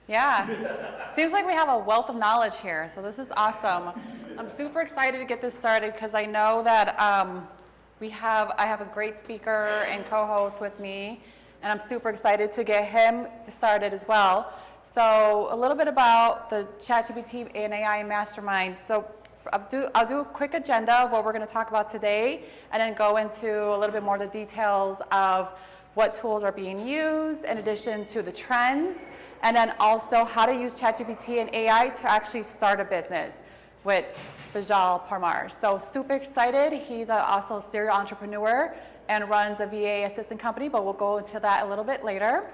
Yeah. Seems like we have a wealth of knowledge here, so this is awesome. I'm super excited to get this started because I know that I have a great speaker and co-host with me, and I'm super excited to get him started as well. So a little bit about the ChatGPT and AI Mastermind. So I'll do a quick agenda of what we're going to talk about today, and then go into a little bit more of the details of what tools are being used in addition to the trends, and then also how to use ChatGPT and AI to actually start a business with Beejel Parmar. So super excited. He's also a serial entrepreneur and runs a VA assistant company, but we'll go into that a little bit later.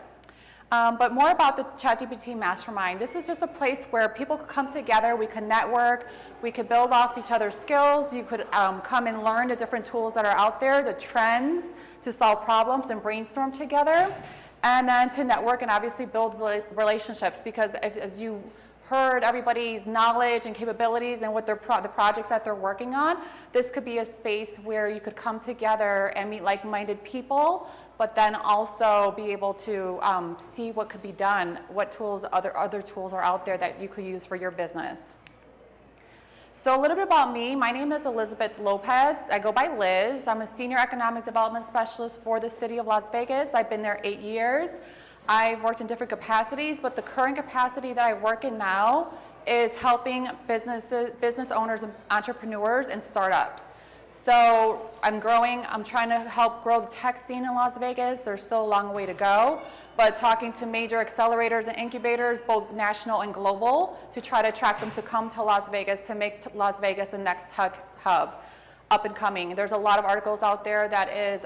But more about the ChatGPT Mastermind. This is just a place where people could come together, we could network, we could build off each other's skills, you could come and learn the different tools that are out there, the trends to solve problems and brainstorm together, and then to network and obviously build relationships, because as you heard everybody's knowledge and capabilities and what the projects that they're working on, this could be a space where you could come together and meet like-minded people, but then also be able to see what could be done, what tools, other tools are out there that you could use for your business. So a little bit about me. My name is Elizabeth Lopez. I go by Liz. I'm a Senior Economic Development Specialist for the City of Las Vegas. I've been there 8 years. I've worked in different capacities, but the current capacity that I work in now is helping business owners and entrepreneurs and startups. So I'm trying to help grow the tech scene in Las Vegas. There's still a long way to go, but talking to major accelerators and incubators, both national and global, to try to attract them to come to Las Vegas, to make Las Vegas the next tech hub, up and coming. There's a lot of articles out there that is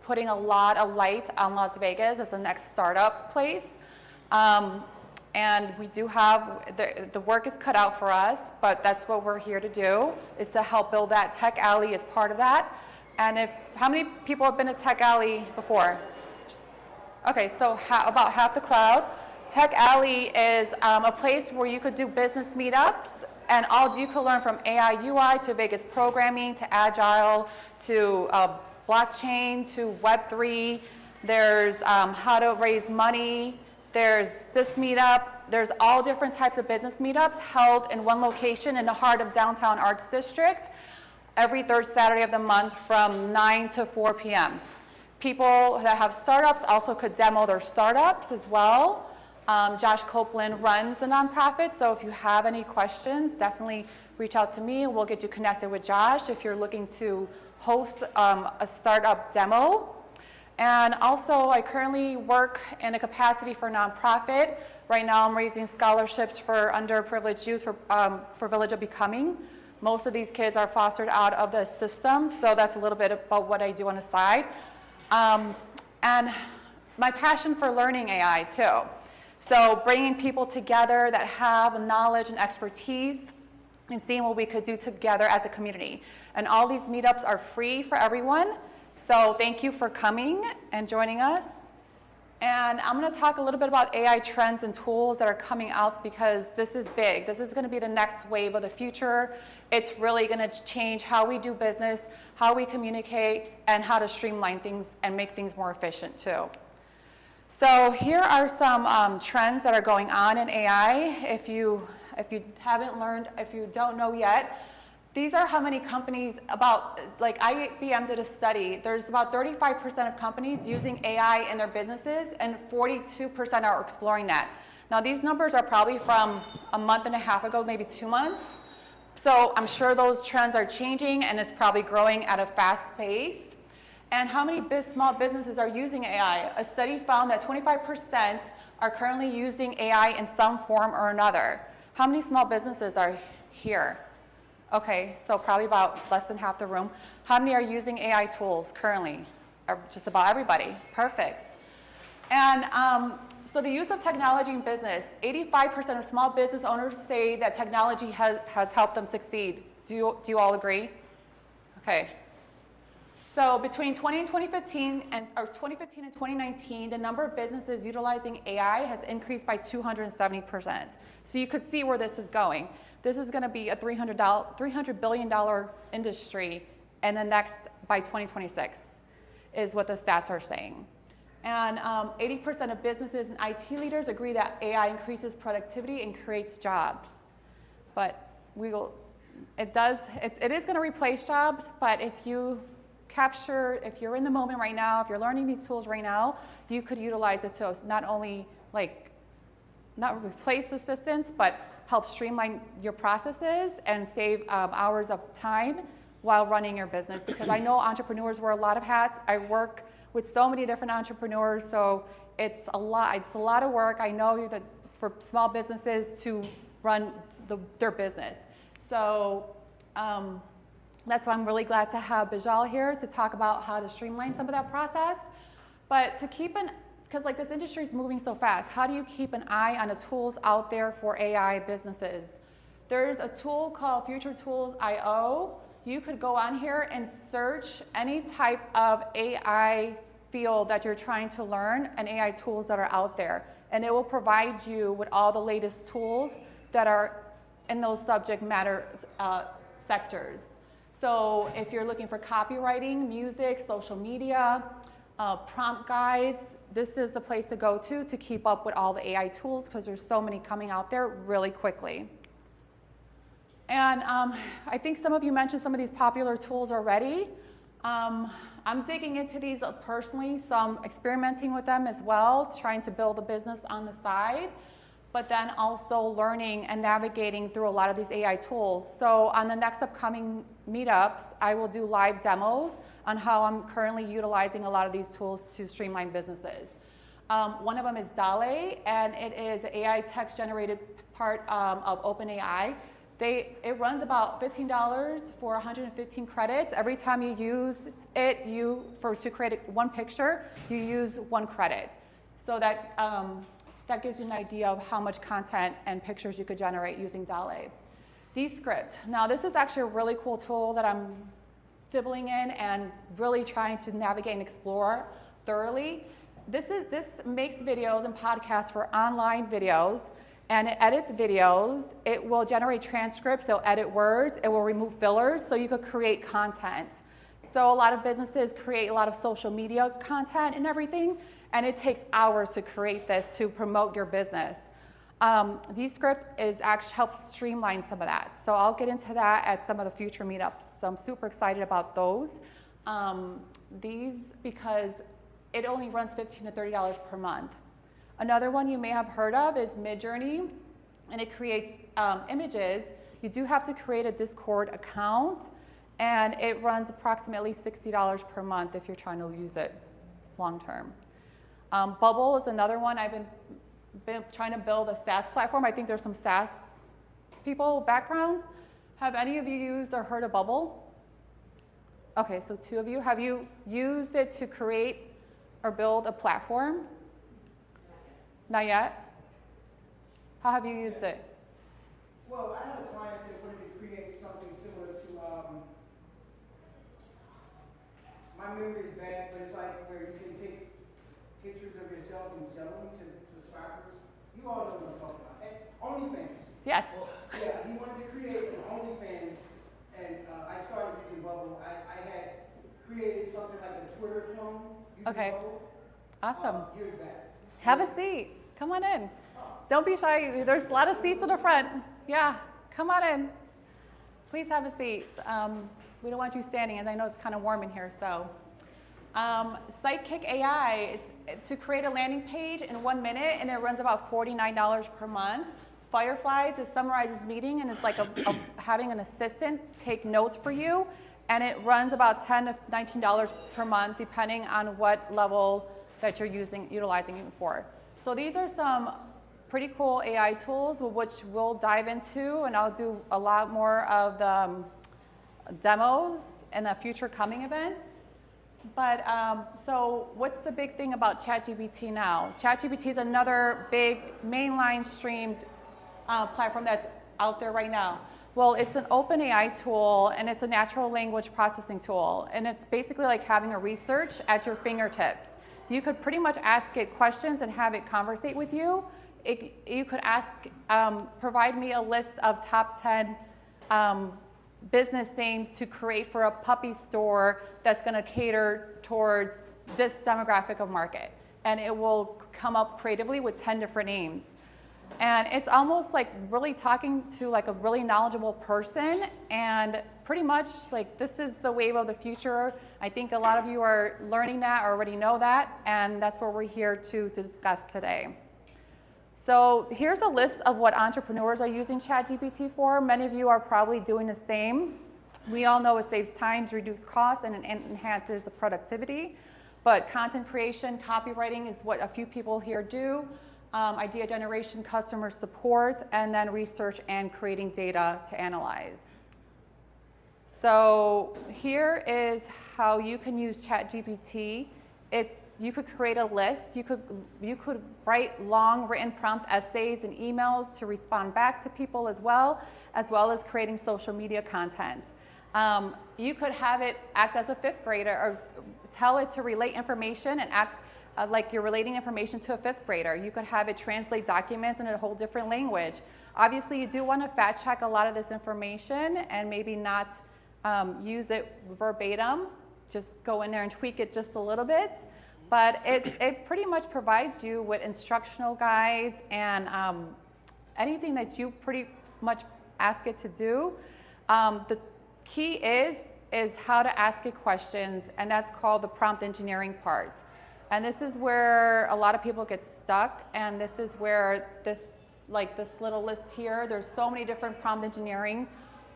putting a lot of light on Las Vegas as the next startup place. And we do have, the work is cut out for us, but that's what we're here to do, is to help build that. Tech Alley as part of that. And how many people have been to Tech Alley before? Okay, so about half the crowd. Tech Alley is a place where you could do business meetups, and you could learn from AI UI to Vegas programming to Agile to blockchain to Web3. There's how to raise money. There's this meetup. There's all different types of business meetups held in one location in the heart of downtown Arts District every third Saturday of the month from 9 to 4 p.m. People that have startups also could demo their startups as well. Josh Copeland runs the nonprofit, so if you have any questions, definitely reach out to me and we'll get you connected with Josh if you're looking to host a startup demo. And also, I currently work in a capacity for nonprofit. Right now, I'm raising scholarships for underprivileged youth for Village of Becoming. Most of these kids are fostered out of the system, so that's a little bit about what I do on the side. And my passion for learning AI, too. So bringing people together that have knowledge and expertise and seeing what we could do together as a community. And all these meetups are free for everyone. So thank you for coming and joining us. And I'm going to talk a little bit about AI trends and tools that are coming out, because this is big. This is going to be the next wave of the future. It's really going to change how we do business, how we communicate, and how to streamline things and make things more efficient too. So here are some trends that are going on in AI. If you haven't learned, if you don't know yet, these are how many companies, like IBM did a study, there's about 35% of companies using AI in their businesses, and 42% are exploring that. Now these numbers are probably from a month and a half ago, maybe 2 months. So I'm sure those trends are changing, and it's probably growing at a fast pace. And how many small businesses are using AI? A study found that 25% are currently using AI in some form or another. How many small businesses are here? Okay, so probably about less than half the room. How many are using AI tools currently? Just about everybody. Perfect. And so the use of technology in business, 85% of small business owners say that technology has helped them succeed. Do you all agree? Okay. So between 2015 and 2019, the number of businesses utilizing AI has increased by 270%. So you could see where this is going. This is going to be a $300 billion industry, and the next by 2026 is what the stats are saying. And 80% of businesses and IT leaders agree that AI increases productivity and creates jobs. But it is going to replace jobs, but if you're in the moment right now, if you're learning these tools right now, you could utilize it to not only not replace assistants, but help streamline your processes and save hours of time while running your business. Because I know entrepreneurs wear a lot of hats. I work with so many different entrepreneurs, so it's a lot of work. I know that for small businesses to run their business. So that's why I'm really glad to have Beejel here to talk about how to streamline some of that process. But because this industry is moving so fast, how do you keep an eye on the tools out there for AI businesses? There's a tool called Future Tools IO. You could go on here and search any type of AI field that you're trying to learn and AI tools that are out there. And it will provide you with all the latest tools that are in those subject matter sectors. So if you're looking for copywriting, music, social media, prompt guides, this is the place to go to keep up with all the AI tools, because there's so many coming out there really quickly. And I think some of you mentioned some of these popular tools already. I'm digging into these personally, so I'm experimenting with them as well, trying to build a business on the side, but then also learning and navigating through a lot of these AI tools. So on the next upcoming meetups, I will do live demos on how I'm currently utilizing a lot of these tools to streamline businesses. One of them is DALL-E, and it is an AI text-generated part of OpenAI. It runs about $15 for 115 credits. Every time you use it, to create one picture, you use 1 credit. So that gives you an idea of how much content and pictures you could generate using DALL-E. Descript. Now this is actually a really cool tool that I'm dibbling in and really trying to navigate and explore thoroughly. This makes videos and podcasts for online videos, and it edits videos. It will generate transcripts, it'll edit words, it will remove fillers, so you could create content. So a lot of businesses create a lot of social media content and everything, and it takes hours to create this to promote your business. Descript helps streamline some of that. So I'll get into that at some of the future meetups. So I'm super excited about those. Because it only runs $15 to $30 per month. Another one you may have heard of is Midjourney, and it creates images. You do have to create a Discord account, and it runs approximately $60 per month if you're trying to use it long term. Bubble is another one. I've been trying to build a SaaS platform. I think there's some SaaS people background. Have any of you used or heard of Bubble? Okay, so 2 of you. Have you used it to create or build a platform? Not yet? How have you used it? Well, I had a client that wanted to create something similar to, my memory is bad, but it's like where you can take pictures of yourself and sell them to subscribers. You all know what I'm talking about. And OnlyFans. Yes. Well, yeah, he wanted to create an OnlyFans, and I started using Bubble. I had created something like a Twitter clone using Bubble. Awesome. Years back. Have a seat. Come on in. Don't be shy. There's a lot of seats in the front. Yeah, come on in. Please have a seat. We don't want you standing, and I know it's kind of warm in here. So, Sidekick AI, it's to create a landing page in 1 minute, and it runs about $49 per month. Fireflies, it summarizes meeting, and it's like having an assistant take notes for you, and it runs about $10 to $19 per month, depending on what level that you're utilizing it for. So these are some pretty cool AI tools, which we'll dive into, and I'll do a lot more of the demos in the future coming events. But so what's the big thing about ChatGPT now? ChatGPT is another big mainline streamed platform that's out there right now. Well, it's an open AI tool, and it's a natural language processing tool, and it's basically like having a research at your fingertips. You could pretty much ask it questions and have it conversate with you. You could ask, provide me a list of top 10 business names to create for a puppy store that's going to cater towards this demographic of market. and it will come up creatively with 10 different names. And it's almost like really talking to like a really knowledgeable person, and pretty much like this is the wave of the future. I think a lot of you are learning that or already know that, and that's what we're here to discuss today. So here's a list of what entrepreneurs are using ChatGPT for. Many of you are probably doing the same. We all know it saves time, reduces costs, and it enhances the productivity. But content creation, copywriting is what a few people here do. Idea generation, customer support, and then research and creating data to analyze. So here is how you can use ChatGPT. You could create a list. You could write long written prompt essays and emails to respond back to people as well as creating social media content. You could have it act as a fifth grader, or tell it to relate information and act like you're relating information to a fifth grader. You could have it translate documents in a whole different language. Obviously, you do want to fact check a lot of this information and maybe not use it verbatim. Just go in there and tweak it just a little bit. But it pretty much provides you with instructional guides and anything that you pretty much ask it to do. The key is how to ask it questions, and that's called the prompt engineering part. And this is where a lot of people get stuck, and this is where this little list here, there's so many different prompt engineering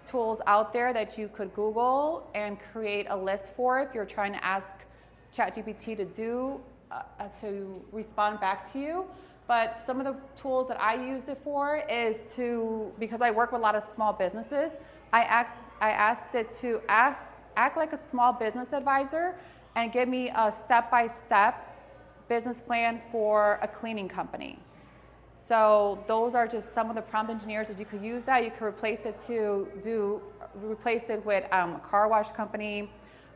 tools out there that you could Google and create a list for if you're trying to ask ChatGPT to respond back to you. But some of the tools that I used it for is because I work with a lot of small businesses, I asked it to act like a small business advisor and give me a step-by-step business plan for a cleaning company. So those are just some of the prompt engineers that you could use that. You could replace it with a car wash company,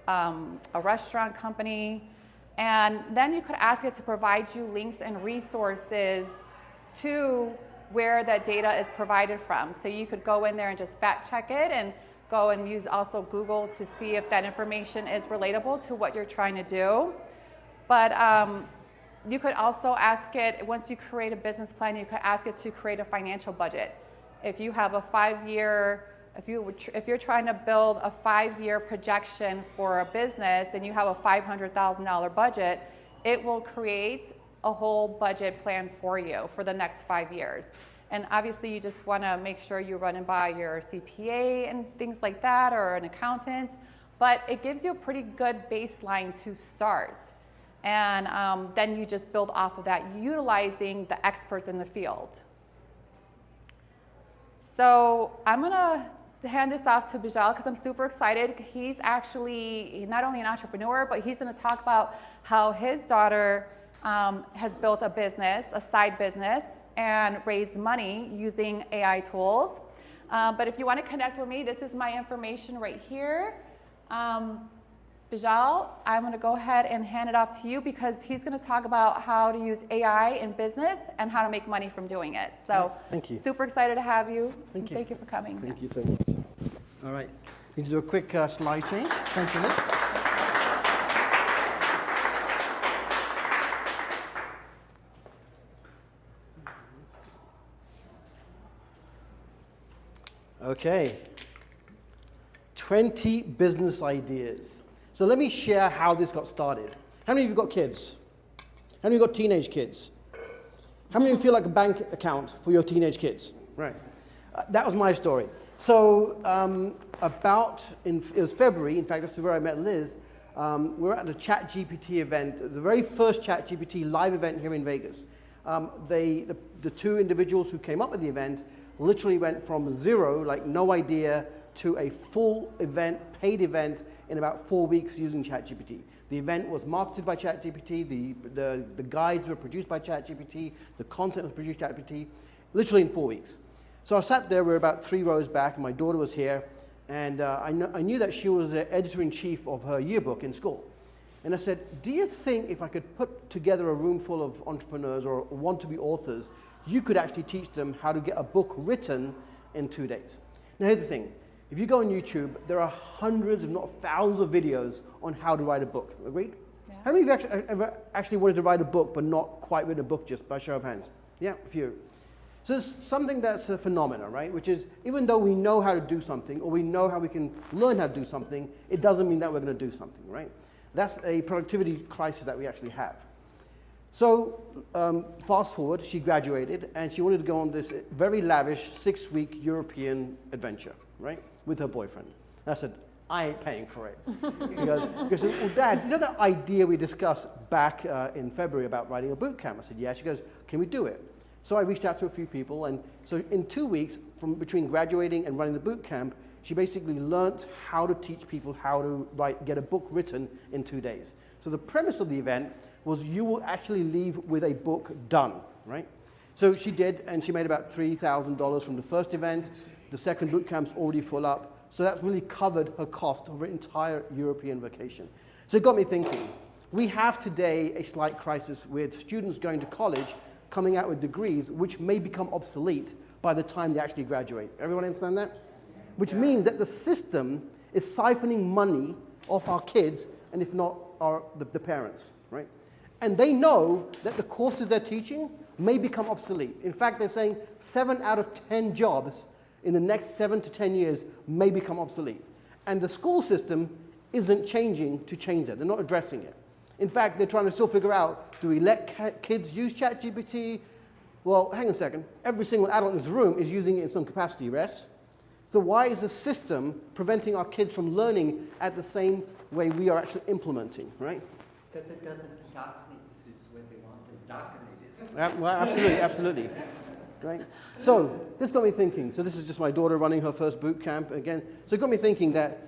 a restaurant company, and then you could ask it to provide you links and resources to where that data is provided from. So you could go in there and just fact check it and go and use also Google to see if that information is relatable to what you're trying to do. But you could also ask it, once you create a business plan, you could ask it to create a financial budget. If you have a 5-year, if you're trying to build a 5-year projection for a business and you have a $500,000 budget, it will create a whole budget plan for you for the next 5 years. And obviously you just want to make sure you run it by your CPA and things like that, or an accountant, but it gives you a pretty good baseline to start. And then you just build off of that, utilizing the experts in the field. So I'm gonna hand this off to Beejel because I'm super excited. He's actually not only an entrepreneur, but he's gonna talk about how his daughter has built a business, a side business, and raised money using AI tools. But if you want to connect with me, this is my information right here. Beejel, I'm going to go ahead and hand it off to you because he's going to talk about how to use AI in business and how to make money from doing it. So, thank you. Super excited to have you. Thank you. Thank you for coming. Thank you so much. All right. Need to do a quick slide change. Thank you, Liz. Okay. 20 business ideas. So let me share how this got started. How many of you got kids? How many of you got teenage kids? How many of you feel like a bank account for your teenage kids? Right. That was my story. So it was February, in fact, that's where I met Liz. We were at a ChatGPT event, the very first ChatGPT live event here in Vegas. The two individuals who came up with the event literally went from zero, like no idea, to a full event, paid event, in about 4 weeks using ChatGPT. The event was marketed by ChatGPT, the guides were produced by ChatGPT, the content was produced by ChatGPT, literally in 4 weeks. So I sat there, we were about 3 rows back, and my daughter was here, and I knew that she was the editor-in-chief of her yearbook in school. And I said, do you think if I could put together a room full of entrepreneurs or want-to-be authors, you could actually teach them how to get a book written in 2 days? Now here's the thing. If you go on YouTube, there are hundreds, if not thousands of videos on how to write a book. Agreed? Yeah. How many of you ever actually wanted to write a book but not quite written a book, just by show of hands? Yeah, a few. So it's something that's a phenomenon, right? Which is, even though we know how to do something, or we know how we can learn how to do something, it doesn't mean that we're going to do something, right? That's a productivity crisis that we actually have. So fast forward, she graduated, and she wanted to go on this very lavish 6-week European adventure, right? With her boyfriend. And I said, I ain't paying for it. He goes, well, Dad, you know that idea we discussed back in February about writing a boot camp? I said, yeah. She goes, can we do it? So I reached out to a few people, and so in 2 weeks, from between graduating and running the boot camp, she basically learnt how to teach people how to get a book written in 2 days. So the premise of the event was you will actually leave with a book done, right? So she did, and she made about $3,000 from the first event. The second boot camp's already full up, so that's really covered her cost of her entire European vacation. So it got me thinking. We have today a slight crisis with students going to college coming out with degrees which may become obsolete by the time they actually graduate. Everyone understand that? Which means that the system is siphoning money off our kids, and if not, the parents, right? And they know that the courses they're teaching may become obsolete. In fact, they're saying 7 out of 10 jobs in the next 7 to 10 years may become obsolete. And the school system isn't changing to change that. They're not addressing it. In fact, they're trying to still figure out, do we let kids use ChatGPT? Well, hang on a second. Every single adult in this room is using it in some capacity, yes? So why is the system preventing our kids from learning at the same way we are actually implementing, right? Because it doesn't indoctrinate. This is where they want to indoctrinate it. Well, absolutely, absolutely. Right? So this got me thinking. So this is just my daughter running her first boot camp again. So it got me thinking that,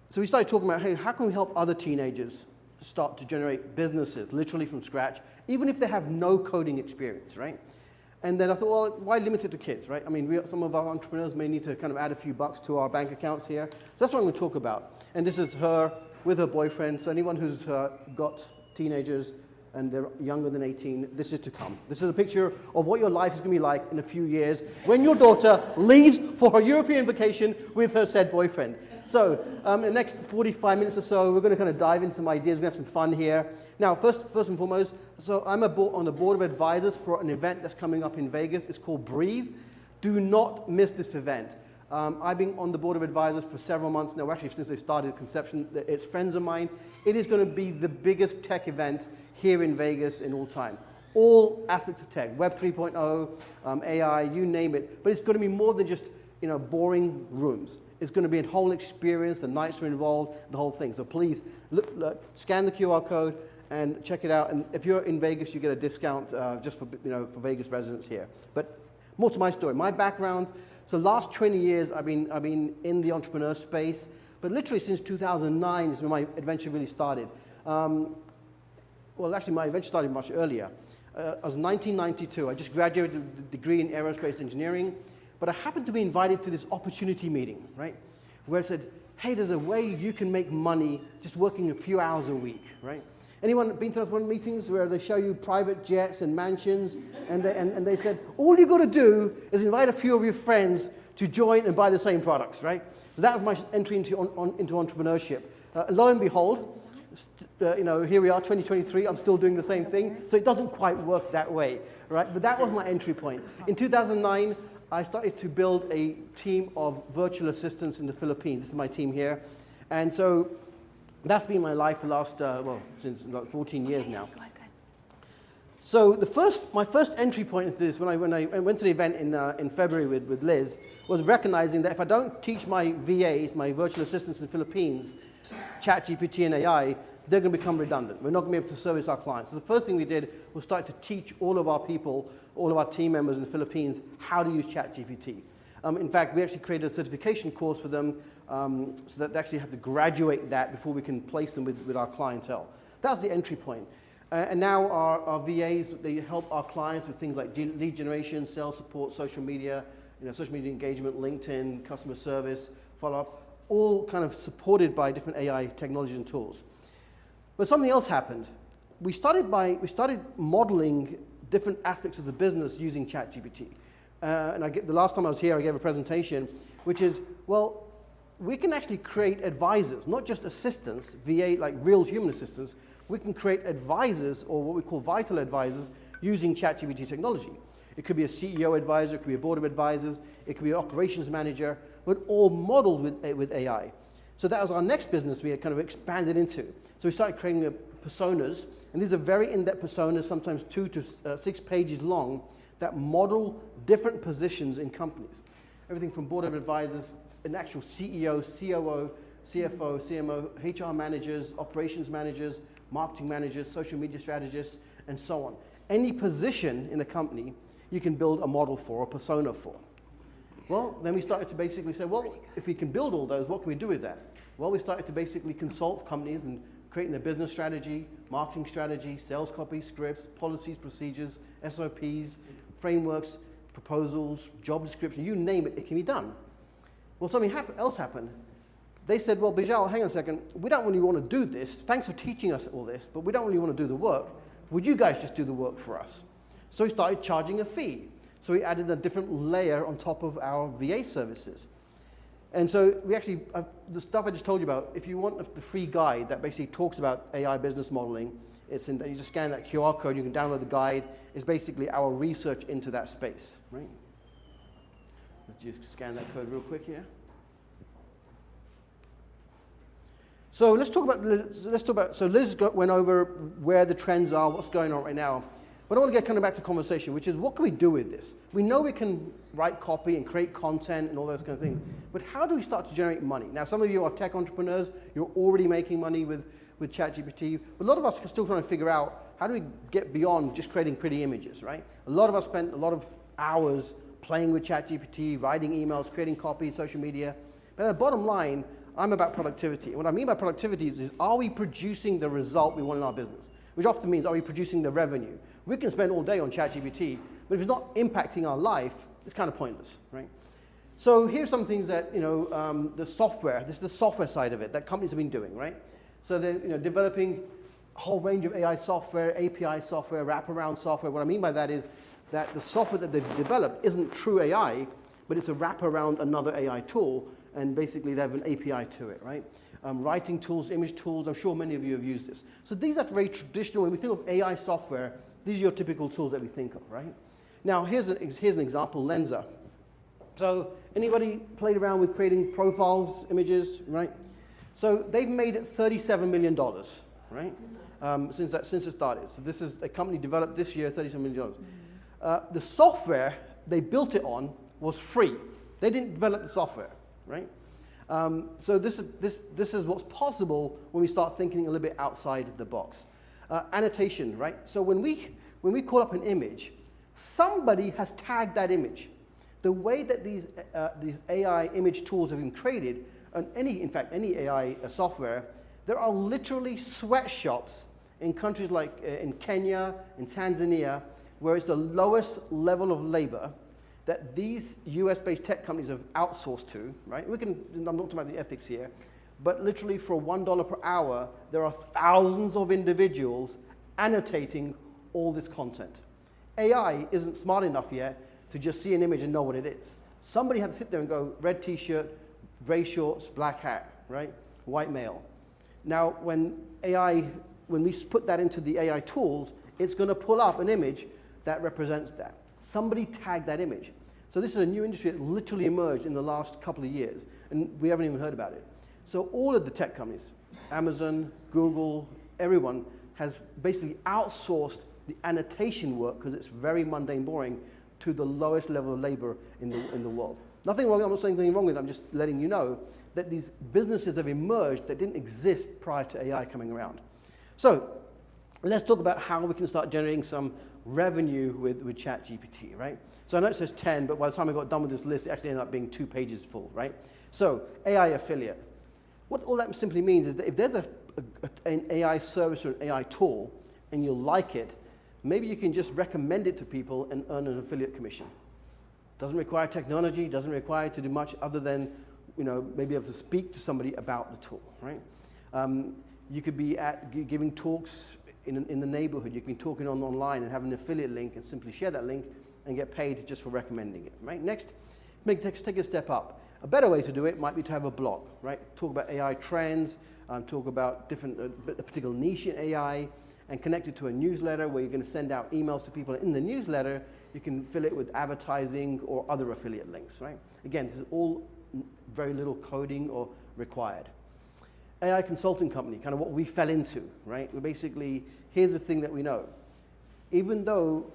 so we started talking about, hey, how can we help other teenagers start to generate businesses literally from scratch, even if they have no coding experience, right? And then I thought, well, why limit it to kids, right? I mean, some of our entrepreneurs may need to kind of add a few bucks to our bank accounts here. So that's what I'm going to talk about. And this is her with her boyfriend. So anyone who's got teenagers and they're younger than 18, this is to come. This is a picture of what your life is going to be like in a few years when your daughter leaves for her European vacation with her said boyfriend. So in the next 45 minutes or so, we're going to kind of dive into some ideas. We're going to have some fun here. Now, first and foremost, so I'm on the board of advisors for an event that's coming up in Vegas. It's called Breathe. Do not miss this event. I've been on the board of advisors for several months now, actually since they started conception. It's friends of mine. It is going to be the biggest tech event here in Vegas in all time. All aspects of tech, Web 3.0, AI, you name it. But it's going to be more than just boring rooms. It's going to be a whole experience. The nights are involved, the whole thing. So please scan the QR code and check it out. And if you're in Vegas, you get a discount just for Vegas residents here. But more to my story. My background. So last 20 years, I've been in the entrepreneur space. But literally since 2009 is when my adventure really started. Well, actually, my adventure started much earlier. I was 1992. I just graduated with a degree in aerospace engineering. But I happened to be invited to this opportunity meeting, right? Where I said, hey, there's a way you can make money just working a few hours a week, right? Anyone been to those one meetings where they show you private jets and mansions, and they said, all you got to do is invite a few of your friends to join and buy the same products, right? So that was my entry into entrepreneurship. Lo and behold, here we are, 2023, I'm still doing the same thing. So it doesn't quite work that way, right? But that was my entry point. In 2009, I started to build a team of virtual assistants in the Philippines. This is my team here. And so that's been my life for the last, since like 14 years now. So my first entry point into this, when I went to the event in February with Liz, was recognizing that if I don't teach my VAs, my virtual assistants in the Philippines, ChatGPT and AI, they're going to become redundant. We're not going to be able to service our clients. So the first thing we did was start to teach all of our people, all of our team members in the Philippines, how to use ChatGPT. In fact, we actually created a certification course for them so that they actually have to graduate that before we can place them with our clientele. That's the entry point. And now our VAs, they help our clients with things like lead generation, sales support, social media engagement, LinkedIn, customer service, follow-up, all kind of supported by different AI technologies and tools. But something else happened. We started modeling different aspects of the business using ChatGPT. And the last time I was here, I gave a presentation, which is, well, we can actually create advisors, not just assistants, VA, like real human assistants. We can create advisors, or what we call vital advisors, using ChatGPT technology. It could be a CEO advisor, it could be a board of advisors, it could be an operations manager, but all modeled with AI. So that was our next business we had kind of expanded into. So we started creating personas, and these are very in-depth personas, sometimes 2 to 6 pages long, that model different positions in companies. Everything from board of advisors, an actual CEO, COO, CFO, CMO, HR managers, operations managers, marketing managers, social media strategists, and so on. Any position in a company, you can build a model for, a persona for. Well, then we started to basically say, well, if we can build all those, what can we do with that? Well, we started to basically consult companies and creating a business strategy, marketing strategy, sales copy, scripts, policies, procedures, SOPs, frameworks, proposals, job description, you name it, it can be done. Well, something else happened. They said, well, Beejel, hang on a second, we don't really want to do this. Thanks for teaching us all this, but we don't really want to do the work. Would you guys just do the work for us? So we started charging a fee. So we added a different layer on top of our VA services. And so we actually, the stuff I just told you about, if you want the free guide that basically talks about AI business modeling, it's in, you just scan that QR code, you can download the guide. It's basically our research into that space, right? Let's just scan that code real quick here. So let's talk about, so Liz went over where the trends are, what's going on right now. But I want to get kind of back to conversation, which is what can we do with this? We know we can write copy and create content and all those kind of things, but how do we start to generate money? Now, some of you are tech entrepreneurs, you're already making money with ChatGPT. But a lot of us are still trying to figure out how do we get beyond just creating pretty images, right? A lot of us spent a lot of hours playing with ChatGPT, writing emails, creating copy, social media. But at the bottom line, I'm about productivity. And what I mean by productivity is are we producing the result we want in our business? Which often means, are we producing the revenue? We can spend all day on ChatGPT, but if it's not impacting our life, it's kind of pointless, right? So here's some things that, the software, this is the software side of it that companies have been doing, right? So they're developing a whole range of AI software, API software, wraparound software. What I mean by that is that the software that they've developed isn't true AI, but it's a wraparound another AI tool, and basically they have an API to it, right? Writing tools, image tools, I'm sure many of you have used this. So these are very traditional. When we think of AI software, these are your typical tools that we think of, right? Now, here's an example, Lensa. So anybody played around with creating profiles, images, right? So they've made it $37 million, right? Since it started. So this is a company developed this year, $37 million. The software they built it on was free. They didn't develop the software, right? So this is what's possible when we start thinking a little bit outside the box. Annotation, right? So when we call up an image, somebody has tagged that image. The way that these AI image tools have been created, and in fact any AI software, there are literally sweatshops in countries like in Kenya, in Tanzania, where it's the lowest level of labor that these US-based tech companies have outsourced to, right? I'm not talking about the ethics here, but literally for $1 per hour, there are thousands of individuals annotating all this content. AI isn't smart enough yet to just see an image and know what it is. Somebody had to sit there and go, red t-shirt, gray shorts, black hat, right? White male. Now, when we put that into the AI tools, it's going to pull up an image that represents that. Somebody tagged that image. So this is a new industry that literally emerged in the last couple of years, and we haven't even heard about it. So all of the tech companies, Amazon, Google, everyone has basically outsourced the annotation work, because it's very mundane, boring, to the lowest level of labor in the world. Nothing wrong, I'm not saying anything wrong with it, I'm just letting you know that these businesses have emerged that didn't exist prior to AI coming around. So let's talk about how we can start generating some revenue with ChatGPT, right? So I know it says 10, but by the time I got done with this list, it actually ended up being 2 pages full, right? So AI affiliate. What all that simply means is that if there's an AI service or an AI tool and you like it, maybe you can just recommend it to people and earn an affiliate commission. Doesn't require technology, doesn't require to do much other than, maybe able to speak to somebody about the tool, right? You could be giving talks in the neighborhood. You can be talking online and have an affiliate link and simply share that link and get paid just for recommending it, right? Next, take a step up. A better way to do it might be to have a blog, right? Talk about AI trends, talk about different, a particular niche in AI, and connect it to a newsletter where you're going to send out emails to people. In the newsletter, you can fill it with advertising or other affiliate links, right? Again, this is all very little coding or required. AI consulting company, kind of what we fell into, right? We basically, here's the thing that we know. Even though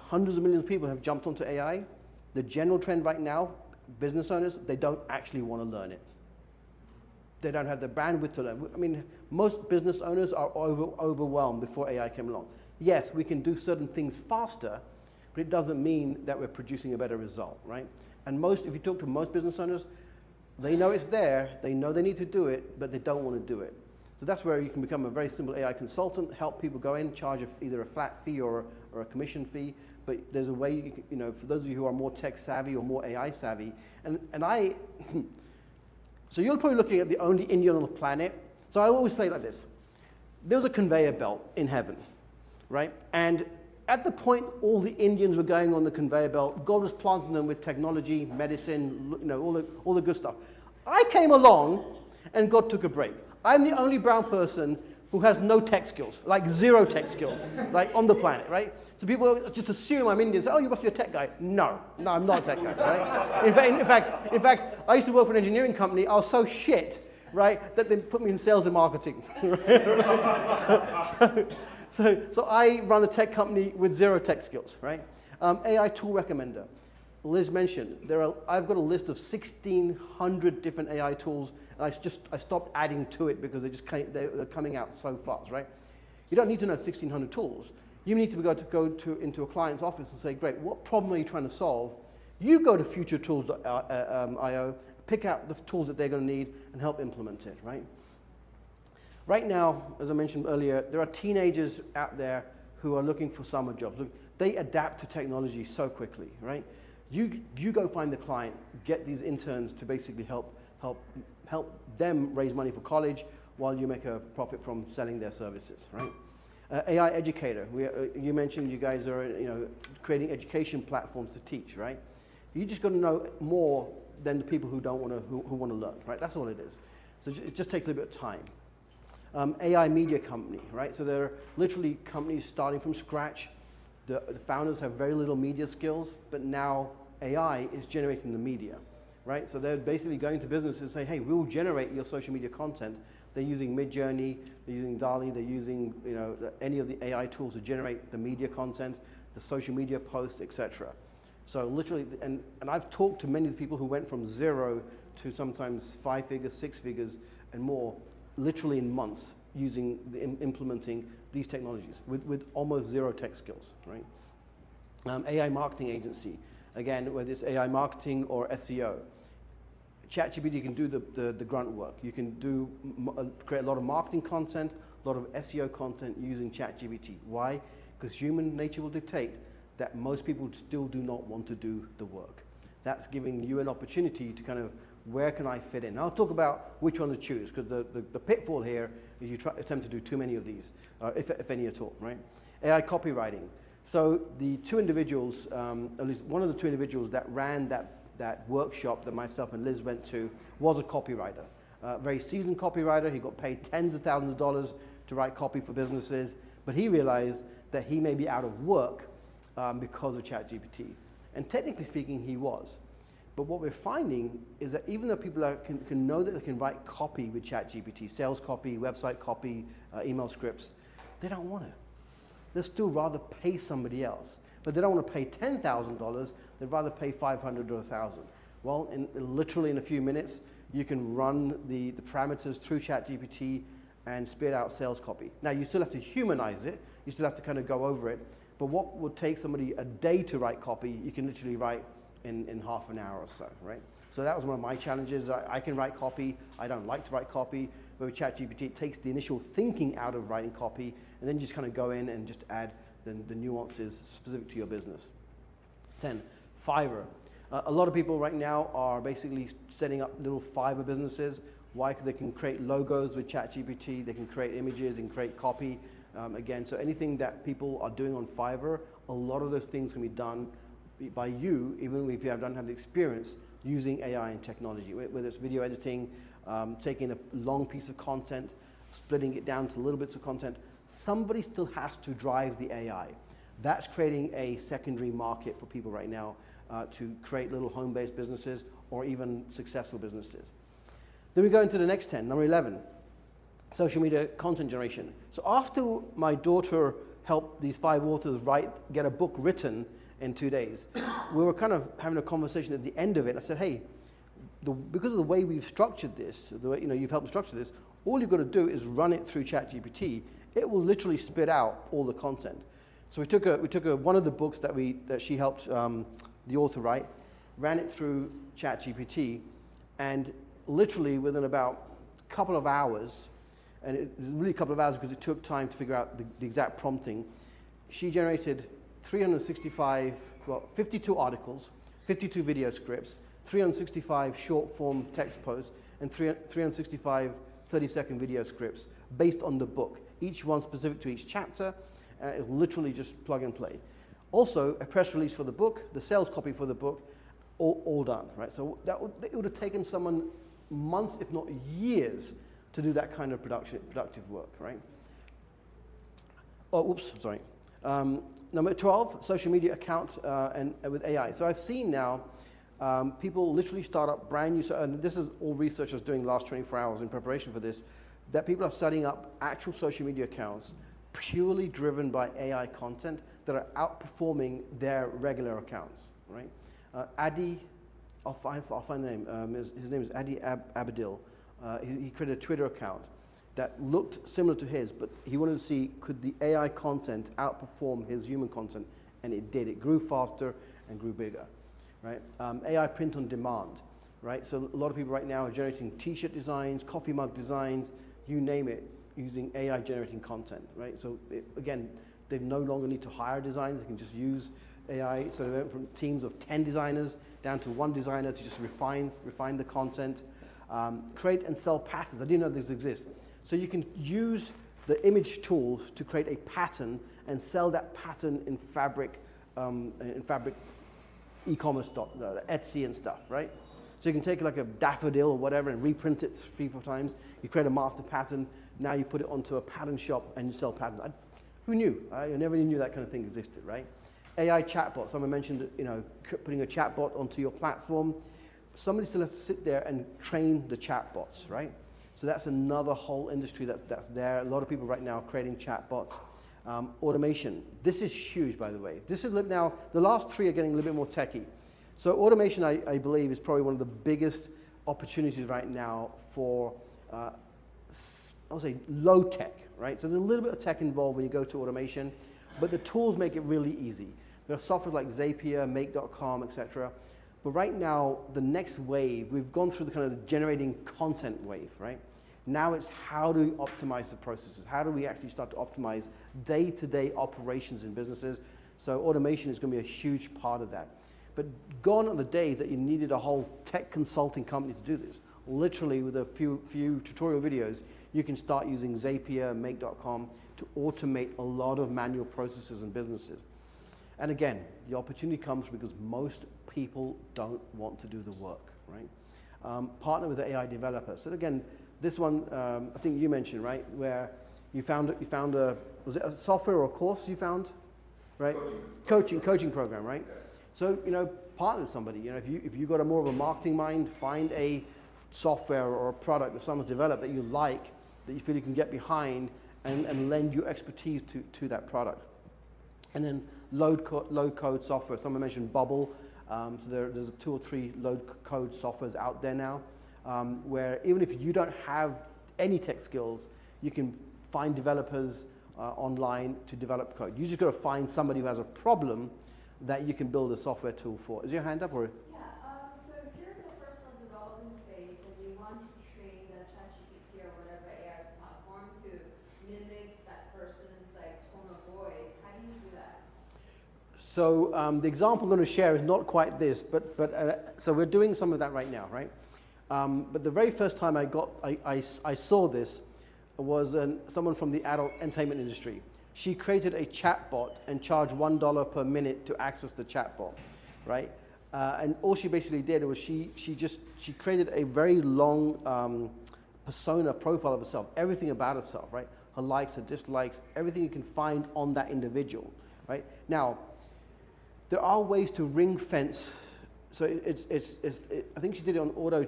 hundreds of millions of people have jumped onto AI, the general trend right now, business owners, they don't actually want to learn it. They don't have the bandwidth to learn. I mean, most business owners are overwhelmed before AI came along. Yes, we can do certain things faster, but it doesn't mean that we're producing a better result, right? And if you talk to most business owners, they know it's there, they know they need to do it, but they don't want to do it. So that's where you can become a very simple AI consultant, help people go in, charge either a flat fee or a commission fee. But there's a way, for those of you who are more tech savvy or more AI savvy, so you're probably looking at the only Indian on the planet. So I always say it like this. There was a conveyor belt in heaven, right? And at the point all the Indians were going on the conveyor belt, God was planting them with technology, medicine, all the good stuff. I came along and God took a break. I'm the only brown person who has no tech skills, like zero tech skills, like on the planet, right? So people just assume I'm Indian. Say, oh, you must be a tech guy. No, I'm not a tech guy, right? In fact, I used to work for an engineering company. I was so shit, right, that they put me in sales and marketing. So I run a tech company with zero tech skills, right? AI tool recommender. Liz mentioned, I've got a list of 1,600 different AI tools, and I stopped adding to it because they're coming out so fast, right? You don't need to know 1,600 tools. You need to go into a client's office and say, great, what problem are you trying to solve? You go to futuretools.io, pick out the tools that they're going to need, and help implement it, right? Right now, as I mentioned earlier, there are teenagers out there who are looking for summer jobs. Look, they adapt to technology so quickly, right? You go find the client, get these interns to basically help them raise money for college while you make a profit from selling their services, right? AI educator. You mentioned you guys are creating education platforms to teach, right? You just got to know more than the people who want to learn, right? That's all it is. So it just takes a little bit of time. AI media company, right? So there are literally companies starting from scratch. The founders have very little media skills, but now AI is generating the media, right? So they're basically going to businesses and saying, hey, we'll generate your social media content. They're using Midjourney, they're using DALL-E, they're using any of the AI tools to generate the media content, the social media posts, etc. So literally, and I've talked to many of the people who went from 0 to sometimes 5 figures, 6 figures, and more, literally in months, implementing these technologies with almost zero tech skills, right? AI marketing agency, again, whether it's AI marketing or SEO. ChatGPT can do the grunt work. You can create a lot of marketing content, a lot of SEO content using ChatGPT. Why? Because human nature will dictate that most people still do not want to do the work. That's giving you an opportunity to kind of, where can I fit in? Now, I'll talk about which one to choose, because the pitfall here is you attempt to do too many of these, if any at all, right? AI copywriting. So the two individuals, at least one of the two individuals that ran that workshop that myself and Liz went to was a copywriter. Very seasoned copywriter. He got paid tens of thousands of dollars to write copy for businesses, but he realized that he may be out of work because of ChatGPT. And technically speaking, he was. But what we're finding is that even though people can know that they can write copy with ChatGPT, sales copy, website copy, email scripts, they don't want to. They'd still rather pay somebody else. But they don't want to pay $10,000, they'd rather pay $500 or $1,000. Well, literally in a few minutes, you can run the parameters through ChatGPT and spit out sales copy. Now, you still have to humanize it, you still have to kind of go over it, but what would take somebody a day to write copy, you can literally write in half an hour or so, right? So that was one of my challenges. I can write copy, I don't like to write copy, but with ChatGPT, it takes the initial thinking out of writing copy, and then you just kind of go in and just add the nuances specific to your business. 10, Fiverr. A lot of people right now are basically setting up little Fiverr businesses. Why? Because they can create logos with ChatGPT, they can create images and create copy. Again, so anything that people are doing on Fiverr, a lot of those things can be done by you, even if you don't have the experience, using AI and technology, whether it's video editing, taking a long piece of content, splitting it down to little bits of content. Somebody still has to drive the AI. That's creating a secondary market for people right now to create little home-based businesses or even successful businesses. Then we go into the next 10, number 11, social media content generation. So after my daughter helped these 5 authors get a book written in 2 days, we were kind of having a conversation at the end of it. I said, hey, because of the way we've structured this, the way you've helped structure this, all you've got to do is run it through ChatGPT. It will literally spit out all the content. So we took one of the books that she helped the author write, ran it through ChatGPT, and literally within about a couple of hours, and it was really a couple of hours because it took time to figure out the exact prompting, she generated 52 articles, 52 video scripts, 365 short form text posts, and 365 30-second video scripts based on the book, each one specific to each chapter. It will literally just plug and play. Also, a press release for the book, the sales copy for the book, all done, right? So it would have taken someone months, if not years, to do that kind of productive work, right? Oh, oops, sorry. Number 12, social media account and with AI. So I've seen now people literally start up brand new, and this is all research I was doing the last 24 hours in preparation for this, that people are setting up actual social media accounts purely driven by AI content that are outperforming their regular accounts, right? Adi, I'll find the name. His name is Adi Abadil. He created a Twitter account that looked similar to his, but he wanted to see could the AI content outperform his human content, and it did. It grew faster and grew bigger, right? AI print on demand, right? So a lot of people right now are generating T-shirt designs, coffee mug designs, you name it, using AI generating content, right? So again, they no longer need to hire designers. They can just use AI. So they went from teams of 10 designers down to 1 designer to just refine the content. Create and sell patterns. I didn't know this exists. So you can use the image tools to create a pattern and sell that pattern in fabric e-commerce, Etsy and stuff, right? So you can take like a daffodil or whatever and reprint it 3-4 times. You create a master pattern. Now you put it onto a pattern shop and you sell patterns. Who knew? I never knew that kind of thing existed, right? AI chatbot. Someone mentioned, putting a chatbot onto your platform. Somebody still has to sit there and train the chatbots, right? So that's another whole industry that's there. A lot of people right now are creating chatbots. Automation. This is huge, by the way. This is now, the last 3 are getting a little bit more techie. So automation, I believe, is probably one of the biggest opportunities right now for, I would say, low tech, right? So there's a little bit of tech involved when you go to automation, but the tools make it really easy. There are software like Zapier, Make.com, etc. But right now, the next wave, we've gone through the kind of generating content wave, right? Now it's how do we optimize the processes? How do we actually start to optimize day-to-day operations in businesses? So automation is going to be a huge part of that. But gone are the days that you needed a whole tech consulting company to do this. Literally, with a few tutorial videos, you can start using Zapier, Make.com to automate a lot of manual processes and businesses. And again, the opportunity comes because most people don't want to do the work, right? Partner with an AI developer. So again, this one, I think you mentioned, right, where you found was it a software or a course you found, right? Coaching program, right? So, partner with somebody. If you've got more of a marketing mind, find a software or a product that someone's developed that you like, that you feel you can get behind and lend your expertise to that product. And then low code software. Someone mentioned Bubble. So there's 2 or 3 low code softwares out there now, where even if you don't have any tech skills, you can find developers online to develop code. You just got to find somebody who has a problem that you can build a software tool for. Is your hand up or? Yeah, so if you're in the personal development space and you want to train the ChatGPT or whatever AI platform to mimic that person's tone of voice, how do you do that? So the example I'm going to share is not quite this, but so we're doing some of that right now, right? But the very first time I saw this was someone from the adult entertainment industry. She created a chatbot and charged $1 per minute to access the chatbot, right? And all she basically did was she created a very long persona profile of herself, everything about herself, right? Her likes, her dislikes, everything you can find on that individual, right? Now, there are ways to ring fence. So I think she did it on Auto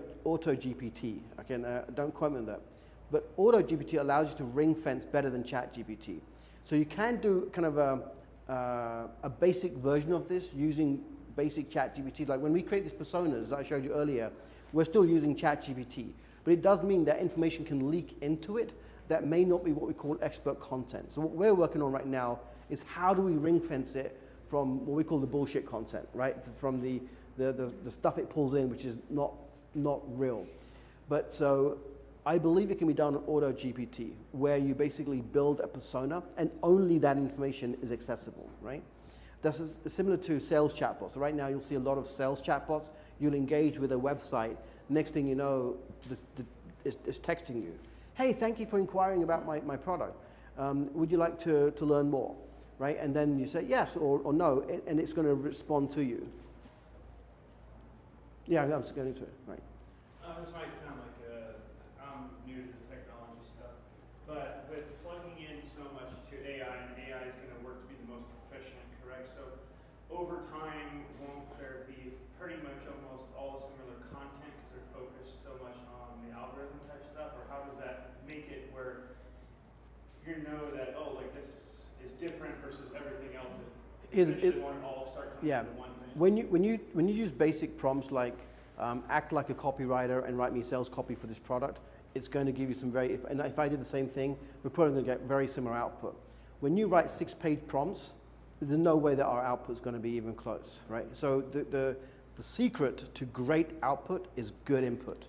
GPT. Again, don't quote me on that. But Auto GPT allows you to ring fence better than ChatGPT. So you can do kind of a basic version of this using basic ChatGPT. Like when we create these personas that I showed you earlier, we're still using ChatGPT. But it does mean that information can leak into it that may not be what we call expert content. So what we're working on right now is how do we ring fence it from what we call the bullshit content, right? From the stuff it pulls in, which is not real. But so I believe it can be done on Auto GPT, where you basically build a persona and only that information is accessible, right? This is similar to sales chatbots. So right now you'll see a lot of sales chatbots. You'll engage with a website. Next thing you know, it's texting you. Hey, thank you for inquiring about my product. Would you like to learn more, right? And then you say yes or no, and it's going to respond to you. Yeah, I'm just going to it, right? This might sound like I'm new to the technology stuff, but with plugging in so much to AI, and AI is going to work to be the most proficient, correct? So over time, won't there be pretty much almost all similar content because they're focused so much on the algorithm type stuff, or how does that make it where you know that, oh, like this is different versus everything else that eventually won't all start coming into one thing? When you use basic prompts like act like a copywriter and write me sales copy for this product, it's going to give you some and if I did the same thing, we're probably going to get very similar output. When you write 6-page prompts, there's no way that our output is going to be even close, right? So the secret to great output is good input,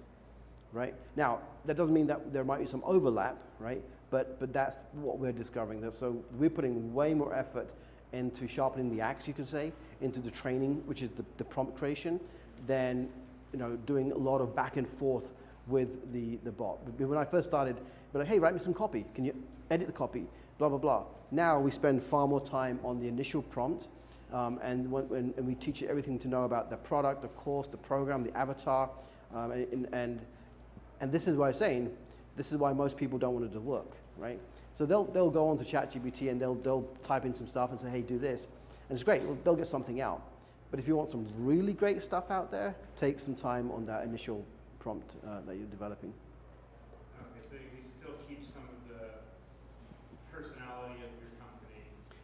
right? Now, that doesn't mean that there might be some overlap, right? But that's what we're discovering. So we're putting way more effort into sharpening the axe, you could say, into the training, which is the prompt creation, than doing a lot of back and forth with the bot. When I first started, we're like, hey, write me some copy. Can you edit the copy? Blah, blah, blah. Now we spend far more time on the initial prompt, and we teach it everything to know about the product, the course, the program, the avatar, and this is why I'm saying, this is why most people don't want to do work, right? So they'll go on to ChatGPT and they'll type in some stuff and say, hey, do this. And it's great, well, they'll get something out. But if you want some really great stuff out there, take some time on that initial prompt that you're developing. Okay, so you still keep some of the personality of your company.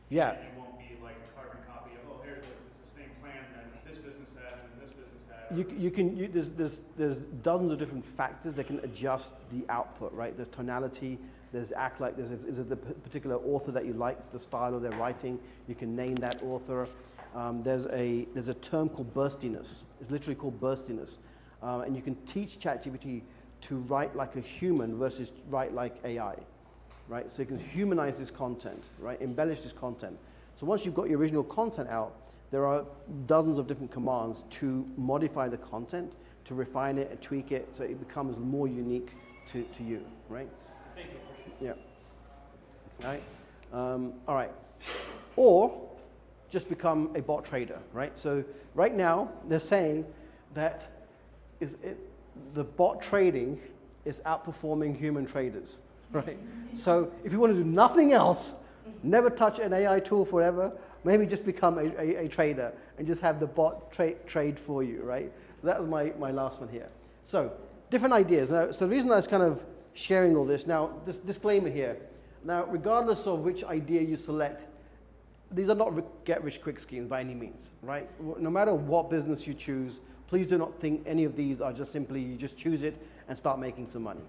Yeah. And it won't be like a carbon copy of, oh, here's the same plan that this business had and this business had. There's dozens of different factors that can adjust the output, right? There's tonality, there's act like, is it the particular author that you like, the style of their writing, you can name that author. There's a term called burstiness. It's literally called burstiness. And you can teach ChatGPT to write like a human versus write like AI, right? So you can humanize this content, right? Embellish this content. So once you've got your original content out, there are dozens of different commands to modify the content, to refine it and tweak it so it becomes more unique to you, right? Thank you. Yeah. All right. All right. Or just become a bot trader, right? So right now they're saying that the bot trading is outperforming human traders, right? So if you want to do nothing else, never touch an AI tool forever, maybe just become a trader and just have the bot trade for you, right? So that was my last one here. So different ideas. Now, so the reason I was kind of sharing all this, now this disclaimer here. Now, regardless of which idea you select, these are not get-rich-quick schemes by any means, right? No matter what business you choose, please do not think any of these are just simply you just choose it and start making some money.